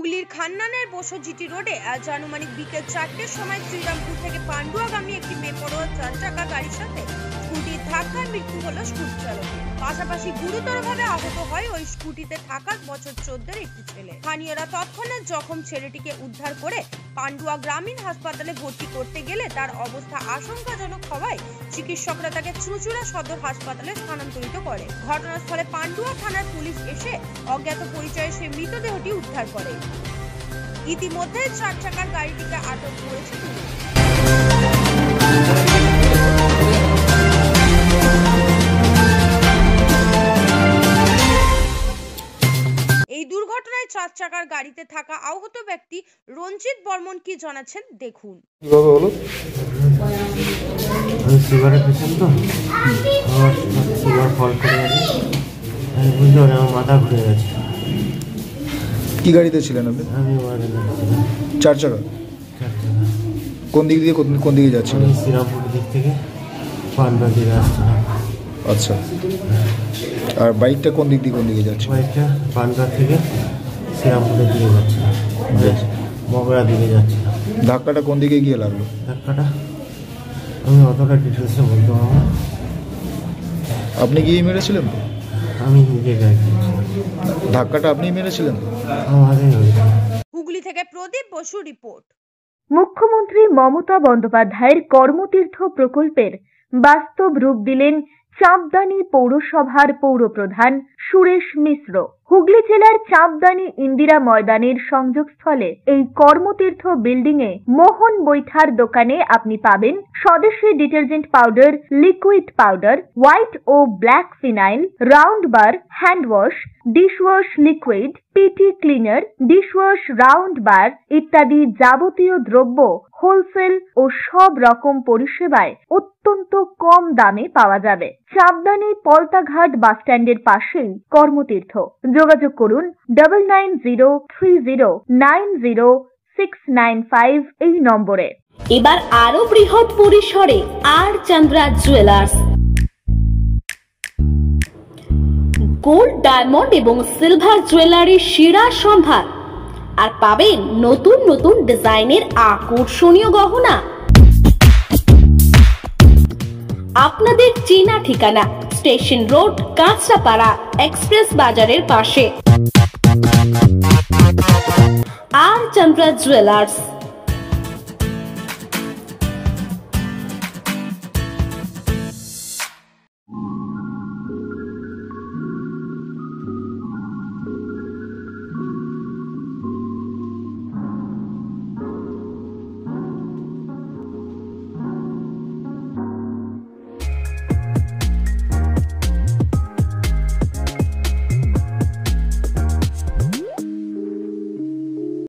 হুগলির খান্নানের বসো জিটি রোডে আজ আনুমানিক বিকেল 4টের সময় শ্রীরামপুর থেকে পান্ডুয়াগামী একটি বেপরোয়া 4 চাকা গাড়ির সাথে স্কুটির ধাক্কায় মৃত্যু হলো স্কুটি চালকের। পাশাপাশি গুরুতরভাবে আহত হয় ওই স্কুটিতে থাকা বছর 14-এর একটি ছেলে। স্থানীয়রা তৎক্ষণাৎ জখম ছেলেটিকে উদ্ধার করে পান্ডুয়া গ্রামীণ হাসপাতালে ভর্তি করতে গেলে তার অবস্থা আশঙ্কাজনক হওয়ায় চিকিৎসকরা তাকে চুঁচুড়া সদর হাসপাতালে স্থানান্তরিত করে। ঘটনাস্থলে পান্ডুয়া থানার পুলিশ এসে অজ্ঞাত পরিচয়ে সেই মৃতদেহটি উদ্ধার করে। ইতিমধ্যে 4 চাকার গাড়িটিকে আটক করেছে পুলিশ। এই দুর্ঘটনায় 4 চাকার গাড়িতে থাকা আহত ব্যক্তি রঞ্জিত বর্মন কি জানাচ্ছেন দেখুন। কিভাবে হলো? আমি সুগারের পেশেন্ট তো, আমার সুগার ফল করে গেছে, আমি বুঝতে পারি আমার মাথা ঘুরে গেছে। কি গাড়িতে ছিলেন আপনি? আমি ওয়ার্ডে যাচ্ছিলাম। 4 চাকা? 4 চাকা। কোন দিক দিয়ে কোন দিকে যাচ্ছিলেন? আমি শ্রীরামপুর দিক থেকে পান্ডুয়া দিকে আসছিলাম। আচ্ছা, আর বাইকটা কোন দিকে যাচ্ছে? বাইকটা পান্ডুয়া থেকে শ্রীরামপুরের দিকে যাচ্ছিলাম, মগরা দিকে যাচ্ছিলাম। ধাক্কাটা কোন দিকে গিয়ে লাগলো? ধাক্কাটা আমি অতটা ডিটেলসে বলতে পারবো না। আপনি গিয়ে মেরেছিলেন তো? আমি নিজে গাড়ি কিনছিলাম। ধাক্কাটা আপনি মেরেছিলেন তো? আমারই হয়েছে। হুগলি থেকে প্রদীপ বসু রিপোর্ট। মুখ্যমন্ত্রী মমতা বন্দ্যোপাধ্যায়ের কর্মতীর্থ প্রকল্পের বাস্তব রূপ দিলেন চাঁপদানি পৌরসভার পৌরপ্রধান সুরেশ মিশ্র। হুগলি জেলার চাঁপদানি ইন্দিরা ময়দানের সংযোগস্থলে এই কর্মতীর্থ বিল্ডিং এ মোহন বৈঠার দোকানে আপনি পাবেন স্বদেশী detergent powder, liquid powder, white ও black phenyl, round bar, hand wash, dishwash liquid, PT cleaner, dishwash round bar ইত্যাদি যাবতীয় দ্রব্য হোলসেল ও সব রকম পরিষেবায় অত্যন্ত কম দামে পাওয়া যাবে। চাঁপদানি পলতাঘাট বাসস্ট্যান্ডের পাশেই কর্মতীর্থ। যোগাযোগ করুন 9903090695 এই নম্বরে। এবার আরো বৃহৎ পরিসরে আর চন্দ্রা জুয়েলার্স গোল্ড, ডায়মন্ড এবং সিলভার জুয়েলারির সেরা সম্ভার, আর পাবেন নতুন নতুন ডিজাইনের আকর্ষণীয় গহনা। আপনাদের চেনা ঠিকানা স্টেশন রোড, কাঁচরাপাড়া, এক্সপ্রেস বাজারের পাশে। আর চন্দ্রা জুয়েলার্স।